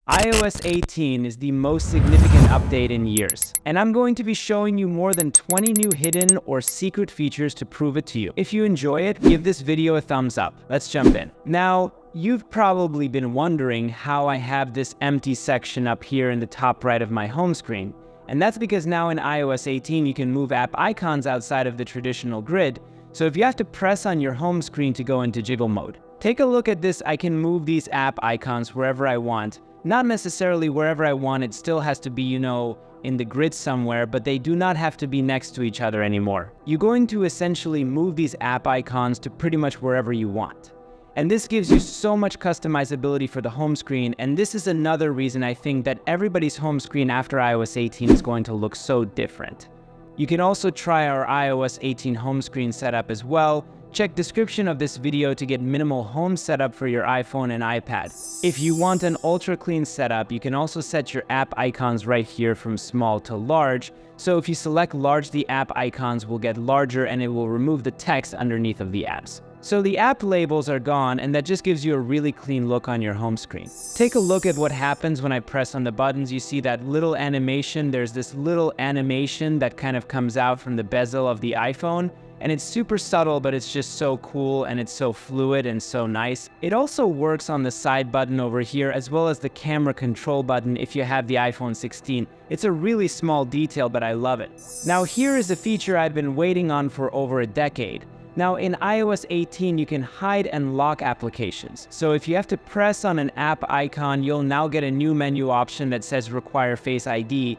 iOS 18 is the most significant update in years, and I'm going to be showing you more than 20 new hidden or secret features to prove it to you. If you enjoy it, give this video a thumbs up. Let's jump in. Now, you've probably been wondering how I have this empty section up here in the top right of my home screen, and that's because now in iOS 18 you can move app icons outside of the traditional grid, so if you have to press on your home screen to go into jiggle mode. Take a look at this. I can move these app icons wherever I want. Not necessarily wherever I want, it still has to be, in the grid somewhere, but they do not have to be next to each other anymore. You're going to essentially move these app icons to pretty much wherever you want. And this gives you so much customizability for the home screen, and this is another reason I think that everybody's home screen after iOS 18 is going to look so different. You can also try our iOS 18 home screen setup as well. Check description of this video to get minimal home setup for your iPhone and iPad. If you want an ultra clean setup, you can also set your app icons right here from small to large. So if you select large, the app icons will get larger and it will remove the text underneath of the apps. So the app labels are gone, and that just gives you a really clean look on your home screen. Take a look at what happens when I press on the buttons. You see that little animation. There's this little animation that kind of comes out from the bezel of the iPhone. And it's super subtle, but it's just so cool and it's so fluid and so nice. It also works on the side button over here as well as the camera control button if you have the iPhone 16. It's a really small detail, but I love it. Now here is a feature I've been waiting on for over a decade. Now in iOS 18 you can hide and lock applications. So if you have to press on an app icon, you'll now get a new menu option that says require Face ID.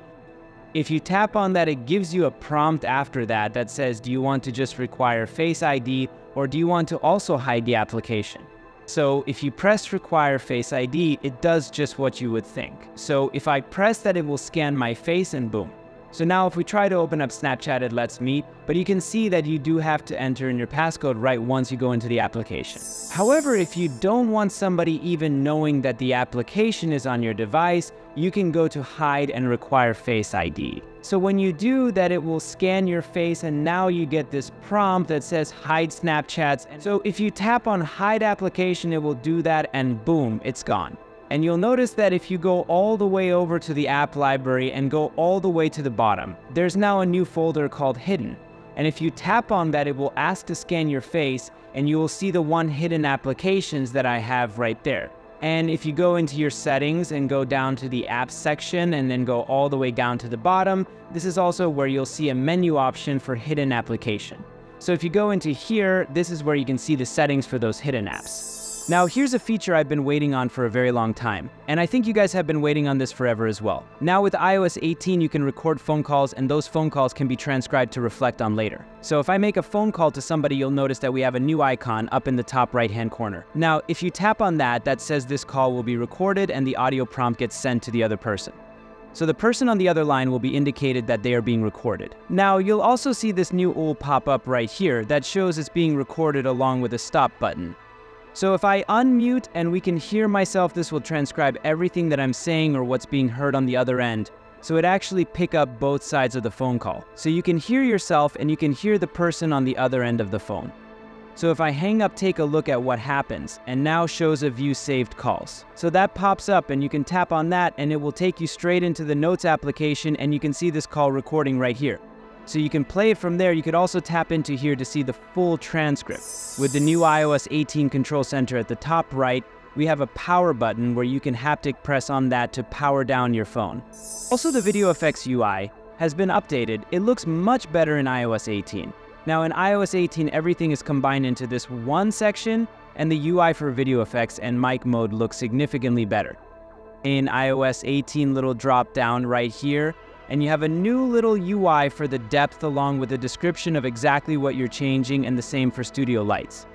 If you tap on that, it gives you a prompt after that that says, do you want to just require Face ID or do you want to also hide the application? So if you press require Face ID, it does just what you would think. So if I press that, it will scan my face and boom. So now if we try to open up Snapchat, it lets me, but you can see that you do have to enter in your passcode right once you go into the application. However, if you don't want somebody even knowing that the application is on your device, you can go to hide and require Face ID. So when you do that, it will scan your face and now you get this prompt that says hide Snapchats. And so if you tap on hide application, it will do that and boom, it's gone. And you'll notice that if you go all the way over to the app library and go all the way to the bottom, there's now a new folder called hidden. And if you tap on that, it will ask to scan your face and you will see the one hidden applications that I have right there. And if you go into your settings and go down to the apps section and then go all the way down to the bottom, this is also where you'll see a menu option for hidden application. So if you go into here, this is where you can see the settings for those hidden apps. Now here's a feature I've been waiting on for a very long time, and I think you guys have been waiting on this forever as well. Now with iOS 18 you can record phone calls, and those phone calls can be transcribed to reflect on later. So if I make a phone call to somebody, you'll notice that we have a new icon up in the top right hand corner. Now if you tap on that, that says this call will be recorded and the audio prompt gets sent to the other person. So the person on the other line will be indicated that they are being recorded. Now you'll also see this new UL pop up right here that shows it's being recorded along with a stop button. So if I unmute and we can hear myself, this will transcribe everything that I'm saying or what's being heard on the other end. So it actually pick up both sides of the phone call. So you can hear yourself and you can hear the person on the other end of the phone. So if I hang up, take a look at what happens, and now shows a view saved calls. So that pops up and you can tap on that and it will take you straight into the Notes application and you can see this call recording right here. So you can play it from there. You could also tap into here to see the full transcript. With the new iOS 18 control center at the top right, we have a power button where you can haptic press on that to power down your phone. Also, the video effects UI has been updated. It looks much better in iOS 18. Now in iOS 18, everything is combined into this one section, and the UI for video effects and mic mode looks significantly better. In iOS 18, little drop down right here, and you have a new little UI for the depth along with a description of exactly what you're changing, and the same for studio lights.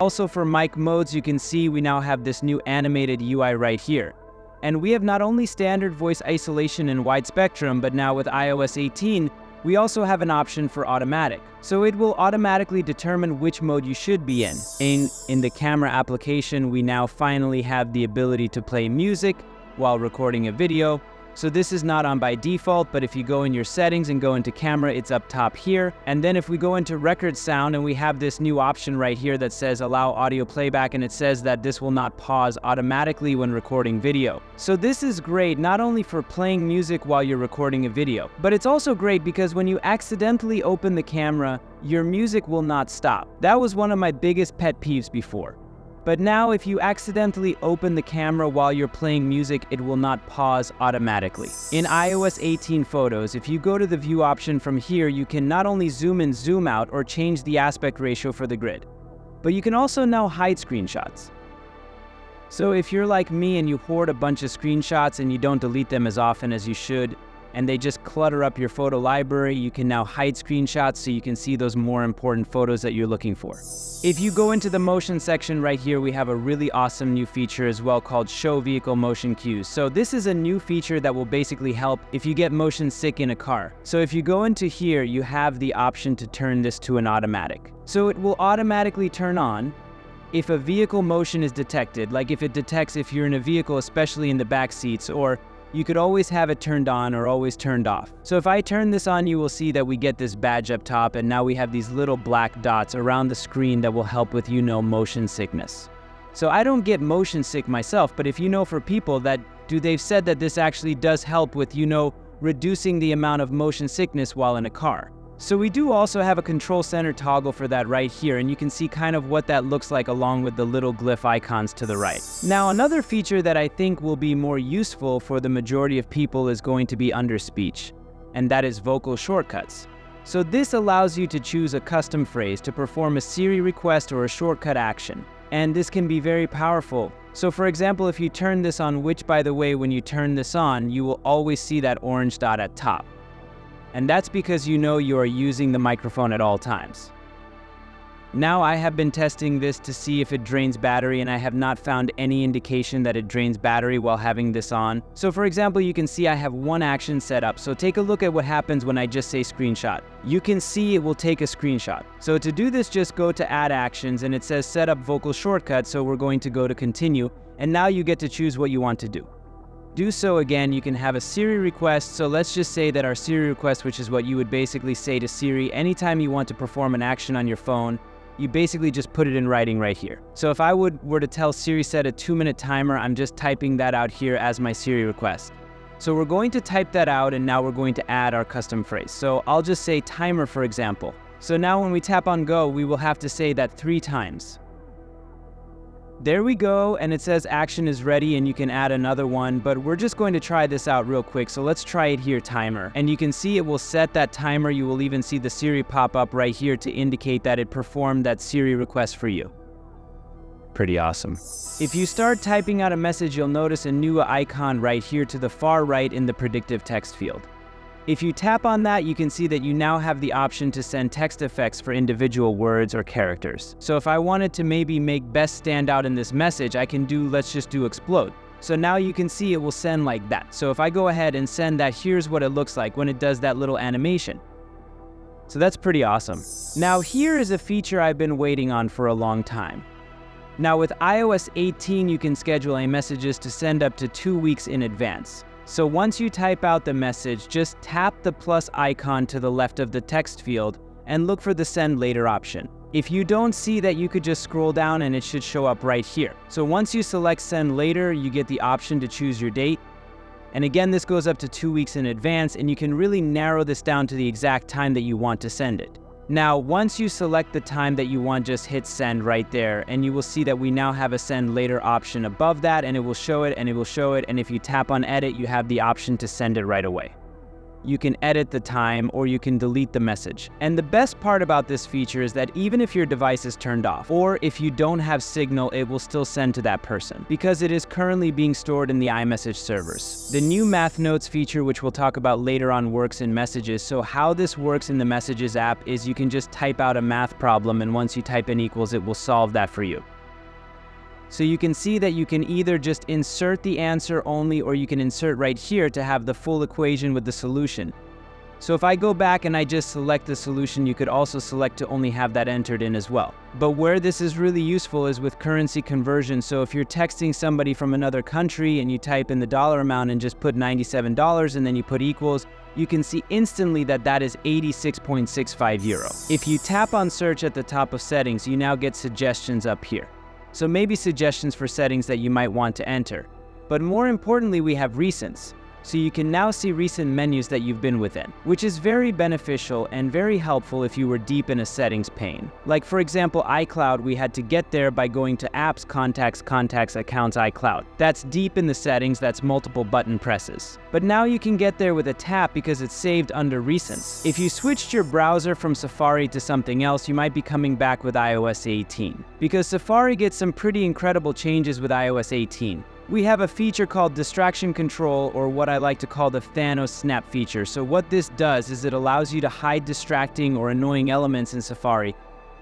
Also for mic modes, you can see we now have this new animated UI right here. And we have not only standard voice isolation and wide spectrum, but now with iOS 18, we also have an option for automatic. So it will automatically determine which mode you should be in. In the camera application, we now finally have the ability to play music while recording a video. So this is not on by default, but if you go in your settings and go into camera, it's up top here. And then if we go into record sound and we have this new option right here that says allow audio playback, and it says that this will not pause automatically when recording video. So this is great not only for playing music while you're recording a video, but it's also great because when you accidentally open the camera, your music will not stop. That was one of my biggest pet peeves before. But now if you accidentally open the camera while you're playing music, it will not pause automatically. In iOS 18 photos, if you go to the view option from here, you can not only zoom in, zoom out, or change the aspect ratio for the grid, but you can also now hide screenshots. So if you're like me and you hoard a bunch of screenshots and you don't delete them as often as you should, and they just clutter up your photo library, you can now hide screenshots so you can see those more important photos that you're looking for. If you go into the motion section right here, we have a really awesome new feature as well called Show Vehicle Motion Cues. So this is a new feature that will basically help if you get motion sick in a car. So if you go into here, you have the option to turn this to an automatic. So it will automatically turn on if a vehicle motion is detected, like if it detects if you're in a vehicle, especially in the back seats, or you could always have it turned on or always turned off. So if I turn this on, you will see that we get this badge up top, and now we have these little black dots around the screen that will help with, motion sickness. So I don't get motion sick myself, but if you know for people that they've said that this actually does help with, reducing the amount of motion sickness while in a car. So we do also have a control center toggle for that right here, and you can see kind of what that looks like along with the little glyph icons to the right. Now, another feature that I think will be more useful for the majority of people is going to be under speech, and that is vocal shortcuts. So this allows you to choose a custom phrase to perform a Siri request or a shortcut action, and this can be very powerful. So for example, if you turn this on, which by the way, when you turn this on, you will always see that orange dot at top. And that's because you are using the microphone at all times. Now I have been testing this to see if it drains battery, and I have not found any indication that it drains battery while having this on. So for example, you can see I have one action set up. So take a look at what happens when I just say screenshot. You can see it will take a screenshot. So to do this, just go to add actions, and it says set up vocal shortcut. So we're going to go to continue, and now you get to choose what you want to do. Do so again, you can have a Siri request. So let's just say that our Siri request, which is what you would basically say to Siri anytime you want to perform an action on your phone, you basically just put it in writing right here. So if I were to tell Siri set a 2-minute timer, I'm just typing that out here as my Siri request. So we're going to type that out, and now we're going to add our custom phrase. So I'll just say timer, for example. So now when we tap on go, we will have to say that 3 times. There we go, and it says action is ready, and you can add another one, but we're just going to try this out real quick. So let's try it here, timer. And you can see it will set that timer. You will even see the Siri pop up right here to indicate that it performed that Siri request for you. Pretty awesome. If you start typing out a message, you'll notice a new icon right here to the far right in the predictive text field. If you tap on that, you can see that you now have the option to send text effects for individual words or characters. So if I wanted to maybe make best stand out in this message, I can do, let's just do explode. So now you can see it will send like that. So if I go ahead and send that, here's what it looks like when it does that little animation. So that's pretty awesome. Now here is a feature I've been waiting on for a long time. Now with iOS 18, you can schedule messages to send up to 2 weeks in advance. So once you type out the message, just tap the plus icon to the left of the text field and look for the send later option. If you don't see that, you could just scroll down and it should show up right here. So once you select send later, you get the option to choose your date. And again, this goes up to 2 weeks in advance, and you can really narrow this down to the exact time that you want to send it. Now, once you select the time that you want, just hit send right there, and you will see that we now have a send later option above that, and it will show it, and it will show it, and if you tap on edit, you have the option to send it right away. You can edit the time, or you can delete the message. And the best part about this feature is that even if your device is turned off, or if you don't have signal, it will still send to that person, because it is currently being stored in the iMessage servers. The new Math Notes feature, which we'll talk about later on, works in Messages. So how this works in the Messages app is you can just type out a math problem, and once you type in equals, it will solve that for you. So you can see that you can either just insert the answer only, or you can insert right here to have the full equation with the solution. So if I go back and I just select the solution, you could also select to only have that entered in as well. But where this is really useful is with currency conversion. So if you're texting somebody from another country and you type in the dollar amount and just put $97 and then you put equals, you can see instantly that that is 86.65 euro. If you tap on search at the top of settings, you now get suggestions up here. So maybe suggestions for settings that you might want to enter. But more importantly, we have recents. So you can now see recent menus that you've been within, which is very beneficial and very helpful if you were deep in a settings pane. Like for example, iCloud, we had to get there by going to Apps, Contacts, Accounts, iCloud. That's deep in the settings, that's multiple button presses. But now you can get there with a tap because it's saved under recents. If you switched your browser from Safari to something else, you might be coming back with iOS 18. Because Safari gets some pretty incredible changes with iOS 18. We have a feature called distraction control, or what I like to call the Thanos snap feature. So what this does is it allows you to hide distracting or annoying elements in Safari.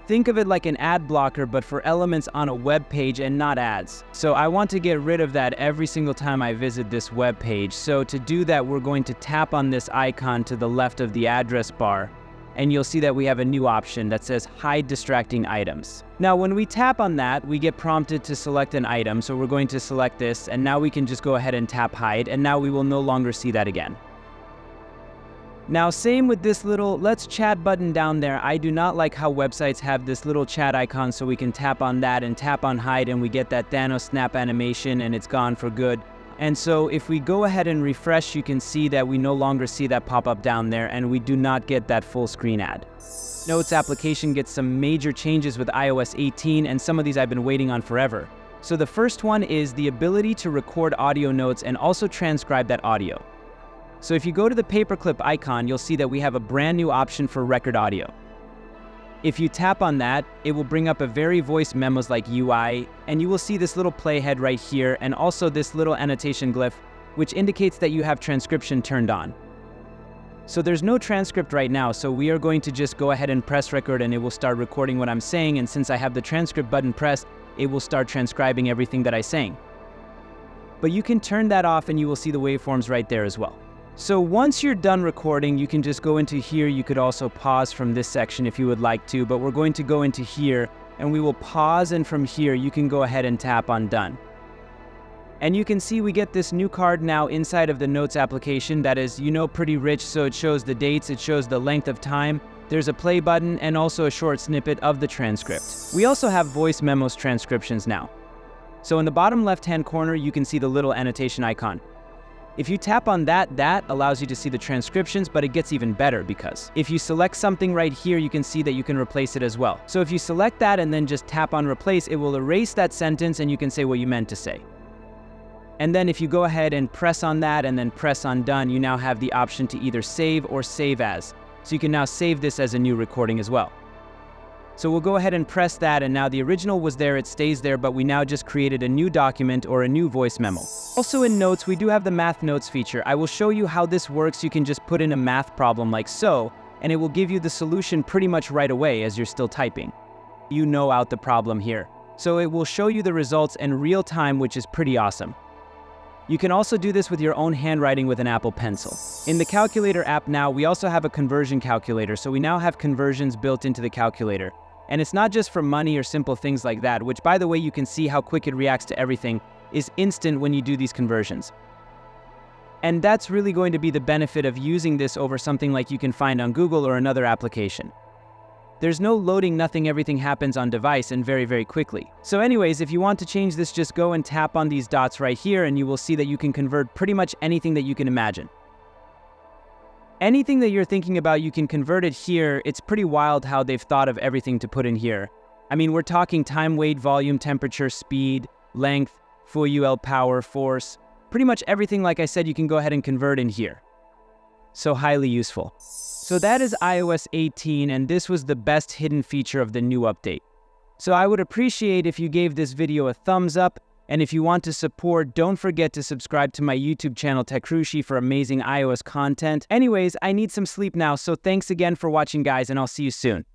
Think of it like an ad blocker, but for elements on a web page and not ads. So I want to get rid of that every single time I visit this web page. So to do that, we're going to tap on this icon to the left of the address bar, and you'll see that we have a new option that says hide distracting items. Now when we tap on that, we get prompted to select an item, so we're going to select this, and now we can just go ahead and tap hide, and now we will no longer see that again. Now same with this little let's chat button down there. I do not like how websites have this little chat icon, so we can tap on that and tap on hide, and we get that Thanos snap animation, and it's gone for good. And so if we go ahead and refresh, you can see that we no longer see that pop up down there, and we do not get that full screen ad. Notes application gets some major changes with iOS 18, and some of these I've been waiting on forever. So the first one is the ability to record audio notes and also transcribe that audio. So if you go to the paperclip icon, you'll see that we have a brand new option for record audio. If you tap on that, it will bring up a very voice Memos-like UI, and you will see this little playhead right here, and also this little annotation glyph, which indicates that you have transcription turned on. So there's no transcript right now, so we are going to just go ahead and press record, and it will start recording what I'm saying, and since I have the transcript button pressed, it will start transcribing everything that I'm saying. But you can turn that off, and you will see the waveforms right there as well. So once you're done recording, you can just go into here. You could also pause from this section if you would like to, but we're going to go into here and we will pause, and from here you can go ahead and tap on done. And you can see we get this new card now inside of the Notes application that is, pretty rich. So it shows the dates, it shows the length of time, there's a play button, and also a short snippet of the transcript. We also have voice Memos transcriptions now. So in the bottom left-hand corner, you can see the little annotation icon. If you tap on that, that allows you to see the transcriptions, but it gets even better because if you select something right here, you can see that you can replace it as well. So if you select that and then just tap on replace, it will erase that sentence and you can say what you meant to say. And then if you go ahead and press on that and then press on done, you now have the option to either save or save as. So you can now save this as a new recording as well. So we'll go ahead and press that, and now the original was there, it stays there, but we now just created a new document or a new voice memo. Also in Notes, we do have the Math Notes feature. I will show you how this works. You can just put in a math problem like so, and it will give you the solution pretty much right away as you're still typing. You know out the problem here. So it will show you the results in real time, which is pretty awesome. You can also do this with your own handwriting with an Apple Pencil. In the Calculator app now, we also have a conversion calculator, so we now have conversions built into the calculator. And it's not just for money or simple things like that, which, by the way, you can see how quick it reacts to everything, is instant when you do these conversions. And that's really going to be the benefit of using this over something like you can find on Google or another application. There's no loading, nothing, everything happens on device and very, very quickly. So anyways, if you want to change this, just go and tap on these dots right here, and you will see that you can convert pretty much anything that you can imagine. Anything that you're thinking about, you can convert it here. It's pretty wild how they've thought of everything to put in here. I mean, we're talking time, weight, volume, temperature, speed, length, full UL power, force. Pretty much everything, like I said, you can go ahead and convert in here. So highly useful. So that is iOS 18, and this was the best hidden feature of the new update. So I would appreciate if you gave this video a thumbs up, and if you want to support, don't forget to subscribe to my YouTube channel, Techrushi, for amazing iOS content. Anyways, I need some sleep now, so thanks again for watching, guys, and I'll see you soon.